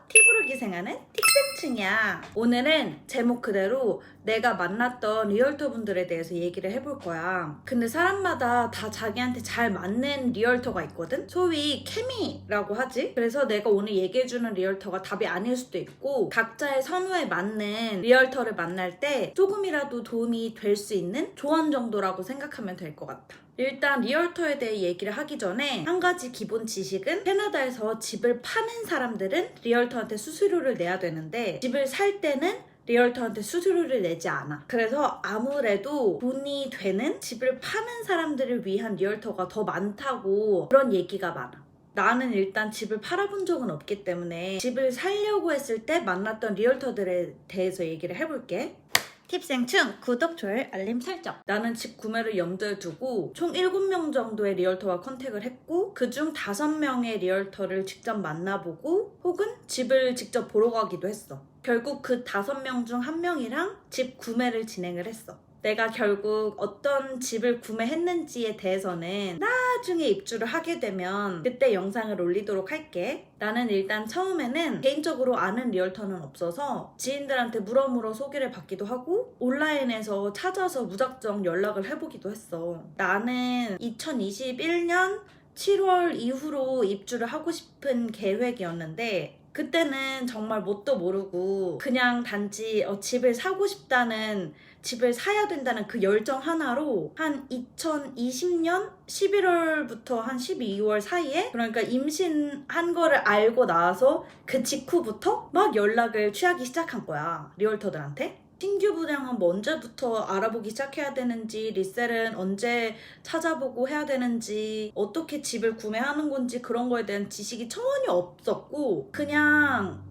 팁으로 기생하는 팁생충이야. 오늘은 제목 그대로 내가 만났던 리얼터분들에 대해서 얘기를 해볼 거야. 근데 사람마다 다 자기한테 잘 맞는 리얼터가 있거든? 소위 케미라고 하지? 그래서 내가 오늘 얘기해주는 리얼터가 답이 아닐 수도 있고 각자의 선호에 맞는 리얼터를 만날 때 조금이라도 도움이 될 수 있는 조언 정도라고 생각하면 될 것 같아. 일단 리얼터에 대해 얘기를 하기 전에 한 가지 기본 지식은 캐나다에서 집을 파는 사람들은 리얼터한테 수수료를 내야 되는데 집을 살 때는 리얼터한테 수수료를 내지 않아. 그래서 아무래도 돈이 되는 집을 파는 사람들을 위한 리얼터가 더 많다고 그런 얘기가 많아. 나는 일단 집을 팔아본 적은 없기 때문에 집을 살려고 했을 때 만났던 리얼터들에 대해서 얘기를 해볼게. 팁생충 구독, 좋아요, 알림 설정. 나는 집 구매를 염두에 두고 총 7명 정도의 리얼터와 컨택을 했고 그중 5명의 리얼터를 직접 만나보고 혹은 집을 직접 보러 가기도 했어. 결국 그 5명 중 1명이랑 집 구매를 진행을 했어. 내가 결국 어떤 집을 구매했는지에 대해서는 나중에 입주를 하게 되면 그때 영상을 올리도록 할게. 나는 일단 처음에는 개인적으로 아는 리얼터는 없어서 지인들한테 물어물어 소개를 받기도 하고 온라인에서 찾아서 무작정 연락을 해보기도 했어. 나는 2021년 7월 이후로 입주를 하고 싶은 계획이었는데 그때는 정말 뭣도 모르고 그냥 단지 집을 사고 싶다는, 집을 사야 된다는 그 열정 하나로 한 2020년 11월부터 한 12월 사이에, 그러니까 임신한 거를 알고 나서 그 직후부터 막 연락을 취하기 시작한 거야, 리얼터들한테. 신규 분양은 뭐 언제부터 알아보기 시작해야 되는지, 리셀은 언제 찾아보고 해야 되는지, 어떻게 집을 구매하는 건지 그런 거에 대한 지식이 전혀 없었고 그냥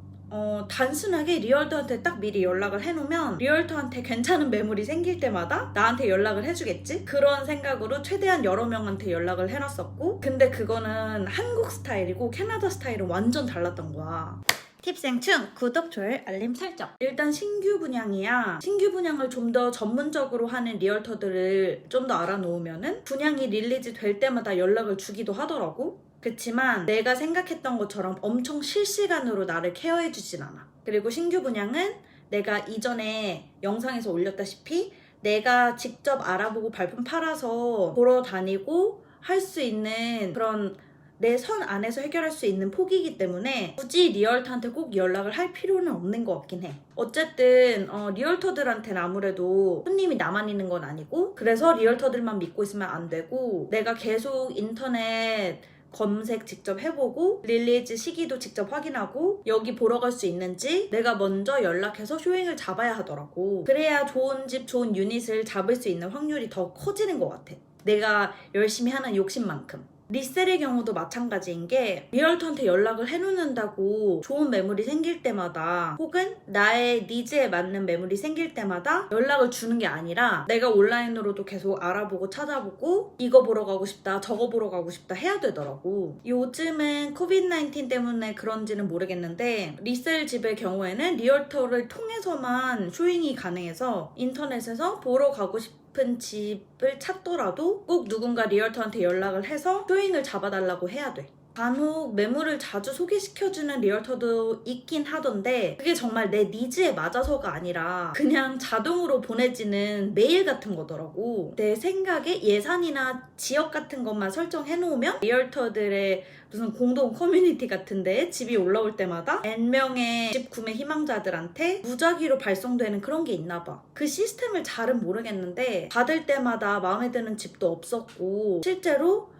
단순하게 리얼터한테 딱 미리 연락을 해놓으면 리얼터한테 괜찮은 매물이 생길 때마다 나한테 연락을 해주겠지? 그런 생각으로 최대한 여러 명한테 연락을 해놨었고, 근데 그거는 한국 스타일이고 캐나다 스타일은 완전 달랐던 거야. 팁생충 구독, 좋아요, 알림 설정. 일단 신규 분양이야. 신규 분양을 좀 더 전문적으로 하는 리얼터들을 좀 더 알아놓으면은 분양이 릴리즈 될 때마다 연락을 주기도 하더라고. 그치만 내가 생각했던 것처럼 엄청 실시간으로 나를 케어해주진 않아. 그리고 신규 분양은 내가 이전에 영상에서 올렸다시피 내가 직접 알아보고 발품 팔아서 보러 다니고 할 수 있는 그런 내 선 안에서 해결할 수 있는 폭이기 때문에 굳이 리얼터한테 꼭 연락을 할 필요는 없는 것 같긴 해. 어쨌든 리얼터들한테는 아무래도 손님이 나만 있는 건 아니고, 그래서 리얼터들만 믿고 있으면 안 되고 내가 계속 인터넷 검색 직접 해보고 릴리즈 시기도 직접 확인하고 여기 보러 갈 수 있는지 내가 먼저 연락해서 쇼잉을 잡아야 하더라고. 그래야 좋은 집, 좋은 유닛을 잡을 수 있는 확률이 더 커지는 것 같아, 내가 열심히 하는 욕심만큼. 리셀의 경우도 마찬가지인 게 리얼터한테 연락을 해놓는다고 좋은 매물이 생길 때마다 혹은 나의 니즈에 맞는 매물이 생길 때마다 연락을 주는 게 아니라 내가 온라인으로도 계속 알아보고 찾아보고 이거 보러 가고 싶다, 저거 보러 가고 싶다 해야 되더라고. 요즘은 코비드-19 때문에 그런지는 모르겠는데 리셀 집의 경우에는 리얼터를 통해서만 쇼잉이 가능해서 인터넷에서 보러 가고 싶은 집을 찾더라도 꼭 누군가 리얼터한테 연락을 해서 쇼잉을 잡아달라고 해야 돼. 간혹 매물을 자주 소개시켜주는 리얼터도 있긴 하던데 그게 정말 내 니즈에 맞아서가 아니라 그냥 자동으로 보내지는 메일 같은 거더라고. 내 생각에 예산이나 지역 같은 것만 설정해놓으면 리얼터들의 무슨 공동 커뮤니티 같은데 집이 올라올 때마다 N명의 집 구매 희망자들한테 무작위로 발송되는 그런 게 있나 봐. 그 시스템을 잘은 모르겠는데 받을 때마다 마음에 드는 집도 없었고, 실제로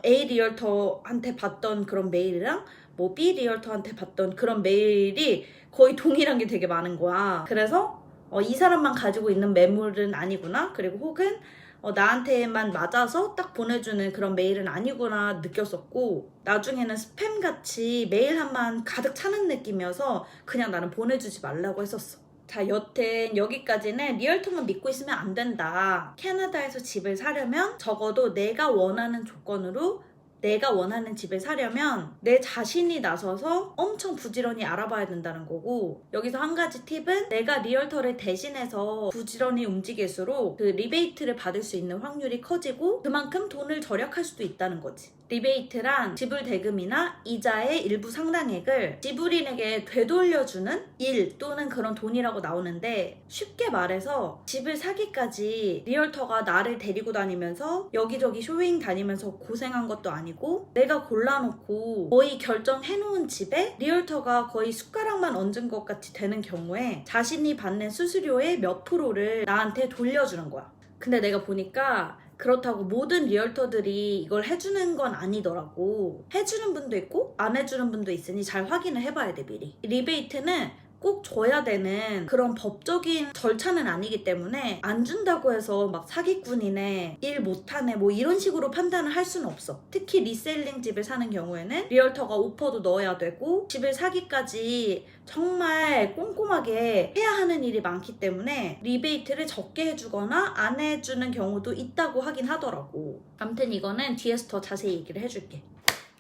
A 리얼터한테 받던 그런 메일이랑 뭐 B 리얼터한테 받던 그런 메일이 거의 동일한 게 되게 많은 거야. 그래서 이 사람만 가지고 있는 매물은 아니구나, 그리고 혹은 나한테만 맞아서 딱 보내주는 그런 메일은 아니구나 느꼈었고, 나중에는 스팸같이 메일 한만 가득 차는 느낌이어서 그냥 나는 보내주지 말라고 했었어. 자, 여튼 여기까지는 리얼터만 믿고 있으면 안 된다. 캐나다에서 집을 사려면 적어도 내가 원하는 조건으로 내가 원하는 집을 사려면 내 자신이 나서서 엄청 부지런히 알아봐야 된다는 거고, 여기서 한 가지 팁은 내가 리얼터를 대신해서 부지런히 움직일수록 그 리베이트를 받을 수 있는 확률이 커지고 그만큼 돈을 절약할 수도 있다는 거지. 리베이트란 지불 대금이나 이자의 일부 상당액을 지불인에게 되돌려주는 일 또는 그런 돈이라고 나오는데, 쉽게 말해서 집을 사기까지 리얼터가 나를 데리고 다니면서 여기저기 쇼잉 다니면서 고생한 것도 아니고, 내가 골라놓고 거의 결정해놓은 집에 리얼터가 거의 숟가락만 얹은 것 같이 되는 경우에 자신이 받는 수수료의 몇 프로를 나한테 돌려주는 거야. 근데 내가 보니까 그렇다고 모든 리얼터들이 이걸 해주는 건 아니더라고. 해주는 분도 있고 안 해주는 분도 있으니 잘 확인을 해봐야 돼, 미리. 리베이트는 꼭 줘야 되는 그런 법적인 절차는 아니기 때문에 안 준다고 해서 막 사기꾼이네, 일 못하네, 뭐 이런 식으로 판단을 할 수는 없어. 특히 리셀링 집을 사는 경우에는 리얼터가 오퍼도 넣어야 되고 집을 사기까지 정말 꼼꼼하게 해야 하는 일이 많기 때문에 리베이트를 적게 해주거나 안 해주는 경우도 있다고 하긴 하더라고. 아무튼 이거는 뒤에서 더 자세히 얘기를 해줄게.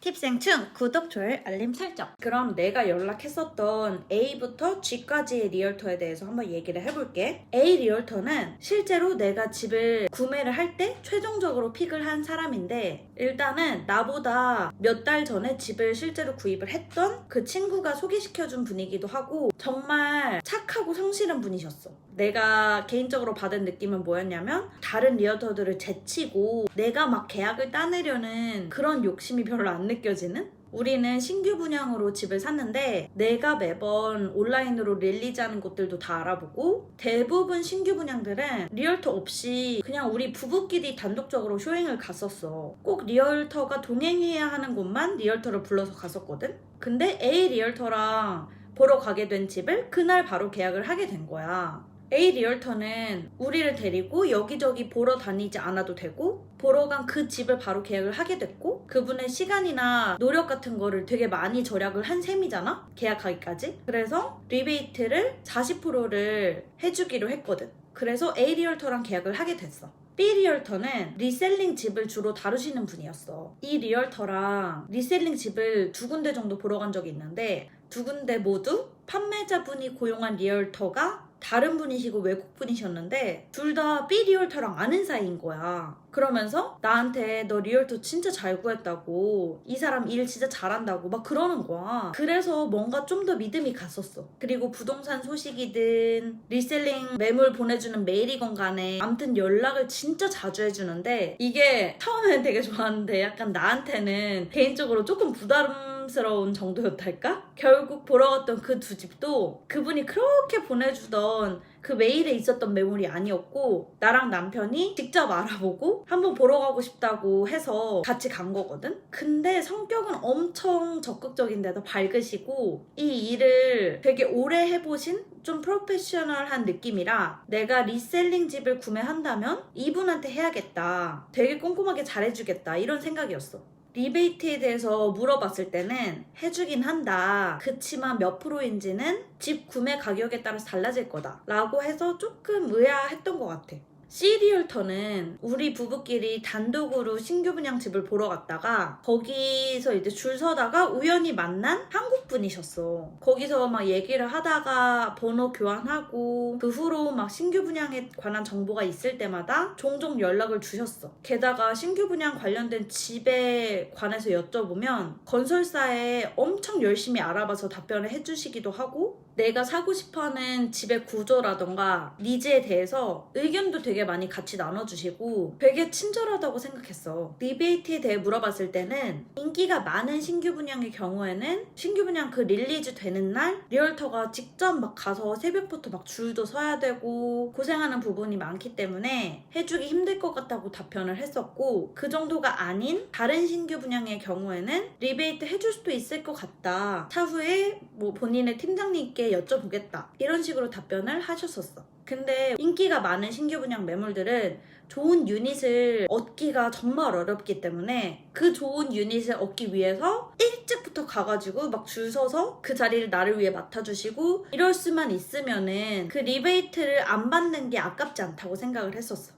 팁생충 구독, 좋아요, 알림 설정. 그럼 내가 연락했었던 A부터 G까지의 리얼터에 대해서 한번 얘기를 해볼게. A 리얼터는 실제로 내가 집을 구매를 할 때 최종적으로 픽을 한 사람인데, 일단은 나보다 몇 달 전에 집을 실제로 구입을 했던 그 친구가 소개시켜준 분이기도 하고 정말 착하고 성실한 분이셨어. 내가 개인적으로 받은 느낌은 뭐였냐면, 다른 리얼터들을 제치고 내가 막 계약을 따내려는 그런 욕심이 별로 안 느껴지는? 우리는 신규 분양으로 집을 샀는데 내가 매번 온라인으로 릴리즈하는 곳들도 다 알아보고, 대부분 신규 분양들은 리얼터 없이 그냥 우리 부부끼리 단독적으로 쇼잉을 갔었어. 꼭 리얼터가 동행해야 하는 곳만 리얼터를 불러서 갔었거든? 근데 A 리얼터랑 보러 가게 된 집을 그날 바로 계약을 하게 된 거야. A 리얼터는 우리를 데리고 여기저기 보러 다니지 않아도 되고, 보러 간 그 집을 바로 계약을 하게 됐고, 그분의 시간이나 노력 같은 거를 되게 많이 절약을 한 셈이잖아? 계약하기까지. 그래서 리베이트를 40%를 해주기로 했거든. 그래서 A 리얼터랑 계약을 하게 됐어. B 리얼터는 리셀링 집을 주로 다루시는 분이었어. 이 리얼터랑 리셀링 집을 2군데 정도 보러 간 적이 있는데, 2군데 모두 판매자분이 고용한 리얼터가 다른 분이시고 외국 분이셨는데 둘 다 B 리얼터랑 아는 사이인 거야. 그러면서 나한테 너 리얼터 진짜 잘 구했다고, 이 사람 일 진짜 잘한다고 막 그러는 거야. 그래서 뭔가 좀 더 믿음이 갔었어. 그리고 부동산 소식이든 리셀링 매물 보내주는 메일이건 간에 아무튼 연락을 진짜 자주 해주는데, 이게 처음에는 되게 좋았는데 약간 나한테는 개인적으로 조금 부담스러운 정도였달까? 결국 보러 갔던 그 2집도 그분이 그렇게 보내주던 그 메일에 있었던 매물이 아니었고, 나랑 남편이 직접 알아보고 한번 보러 가고 싶다고 해서 같이 간 거거든? 근데 성격은 엄청 적극적인데도 밝으시고, 이 일을 되게 오래 해보신 좀 프로페셔널한 느낌이라 내가 리셀링 집을 구매한다면 이분한테 해야겠다, 되게 꼼꼼하게 잘해주겠다, 이런 생각이었어. 리베이트에 대해서 물어봤을 때는 해주긴 한다, 그치만 몇 프로인지는 집 구매 가격에 따라서 달라질 거다 라고 해서 조금 의아했던 것 같아. C 리얼터는 우리 부부끼리 단독으로 신규 분양 집을 보러 갔다가 거기서 이제 줄 서다가 우연히 만난 한국 분이셨어. 거기서 막 얘기를 하다가 번호 교환하고, 그 후로 막 신규 분양에 관한 정보가 있을 때마다 종종 연락을 주셨어. 게다가 신규 분양 관련된 집에 관해서 여쭤보면 건설사에 엄청 열심히 알아봐서 답변을 해주시기도 하고, 내가 사고 싶어하는 집의 구조라던가 니즈에 대해서 의견도 되게 많이 같이 나눠주시고 되게 친절하다고 생각했어. 리베이트에 대해 물어봤을 때는 인기가 많은 신규 분양의 경우에는 신규 분양 그 릴리즈 되는 날 리얼터가 직접 막 가서 새벽부터 막 줄도 서야 되고 고생하는 부분이 많기 때문에 해주기 힘들 것 같다고 답변을 했었고, 그 정도가 아닌 다른 신규 분양의 경우에는 리베이트 해줄 수도 있을 것 같다, 차후에 뭐 본인의 팀장님께 여쭤보겠다, 이런 식으로 답변을 하셨었어. 근데 인기가 많은 신규 분양 매물들은 좋은 유닛을 얻기가 정말 어렵기 때문에 그 좋은 유닛을 얻기 위해서 일찍부터 가가지고 막 줄 서서 그 자리를 나를 위해 맡아주시고 이럴 수만 있으면은 그 리베이트를 안 받는 게 아깝지 않다고 생각을 했었어.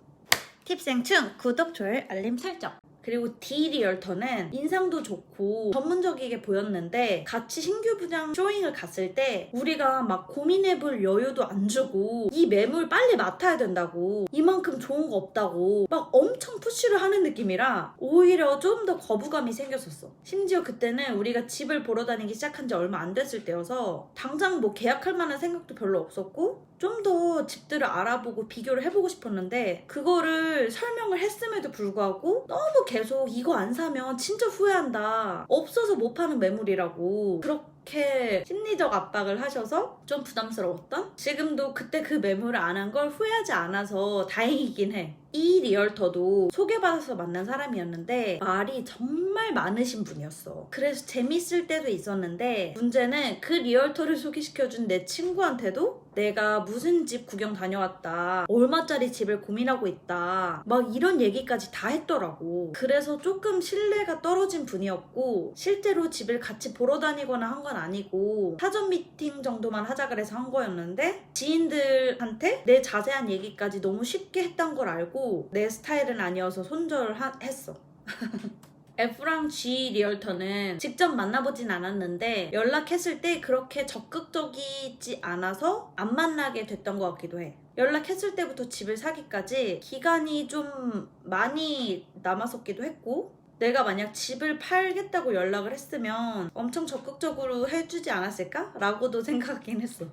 팁생충 구독, 좋아요, 알림 설정. 그리고 D 리얼터는 인상도 좋고 전문적이게 보였는데 같이 신규 분양 쇼잉을 갔을 때 우리가 막 고민해볼 여유도 안 주고 이 매물 빨리 맡아야 된다고 이만큼 좋은 거 없다고 막 엄청 푸시를 하는 느낌이라 오히려 좀 더 거부감이 생겼었어. 심지어 그때는 우리가 집을 보러 다니기 시작한 지 얼마 안 됐을 때여서 당장 뭐 계약할 만한 생각도 별로 없었고 좀 더 집들을 알아보고 비교를 해보고 싶었는데 그거를 설명을 했음에도 불구하고 너무 계속 이거 안 사면 진짜 후회한다. 없어서 못 파는 매물이라고 그렇게 심리적 압박을 하셔서 좀 부담스러웠던? 지금도 그때 그 매물을 안 한 걸 후회하지 않아서 다행이긴 해. 이 리얼터도 소개받아서 만난 사람이었는데 말이 정말 많으신 분이었어. 그래서 재밌을 때도 있었는데 문제는 그 리얼터를 소개시켜준 내 친구한테도 내가 무슨 집 구경 다녀왔다, 얼마짜리 집을 고민하고 있다, 막 이런 얘기까지 다 했더라고. 그래서 조금 신뢰가 떨어진 분이었고 실제로 집을 같이 보러 다니거나 한 건 아니고 사전 미팅 정도만 하자 그래서 한 거였는데 지인들한테 내 자세한 얘기까지 너무 쉽게 했던 걸 알고 내 스타일은 아니어서 손절했어. F랑 G 리얼터는 직접 만나보진 않았는데 연락했을 때 그렇게 적극적이지 않아서 안 만나게 됐던 것 같기도 해. 연락했을 때부터 집을 사기까지 기간이 좀 많이 남았었기도 했고 내가 만약 집을 팔겠다고 연락을 했으면 엄청 적극적으로 해주지 않았을까? 라고도 생각하긴 했어.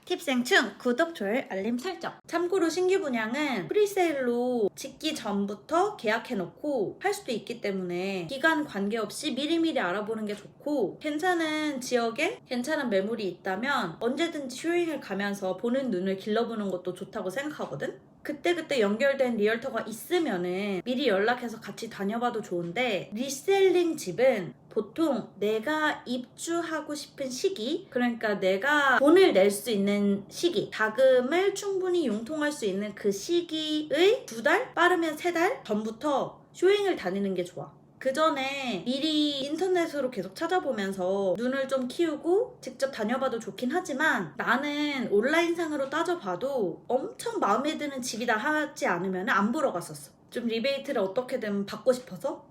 팁생충 구독, 좋아요, 알림 설정. 참고로 신규 분양은 프리세일로 짓기 전부터 계약해놓고 할 수도 있기 때문에 기간 관계없이 미리미리 알아보는 게 좋고 괜찮은 지역에 괜찮은 매물이 있다면 언제든지 쇼잉을 가면서 보는 눈을 길러보는 것도 좋다고 생각하거든? 그때그때 연결된 리얼터가 있으면은 미리 연락해서 같이 다녀봐도 좋은데 리셀링 집은 보통 내가 입주하고 싶은 시기, 그러니까 내가 돈을 낼 수 있는 시기, 자금을 충분히 융통할 수 있는 그 시기의 2달? 빠르면 3달 전부터 쇼잉을 다니는 게 좋아. 그 전에 미리 인터넷으로 계속 찾아보면서 눈을 좀 키우고 직접 다녀봐도 좋긴 하지만 나는 온라인상으로 따져봐도 엄청 마음에 드는 집이다 하지 않으면 안 보러 갔었어. 좀 리베이트를 어떻게든 받고 싶어서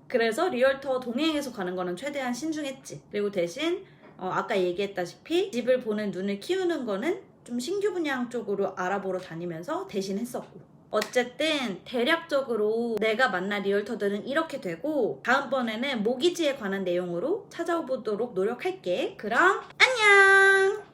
그래서 리얼터 동행해서 가는 거는 최대한 신중했지. 그리고 대신 아까 얘기했다시피 집을 보는 눈을 키우는 거는 좀 신규 분양 쪽으로 알아보러 다니면서 대신 했었고 어쨌든 대략적으로 내가 만난 리얼터들은 이렇게 되고 다음번에는 모기지에 관한 내용으로 찾아보도록 노력할게. 그럼 안녕!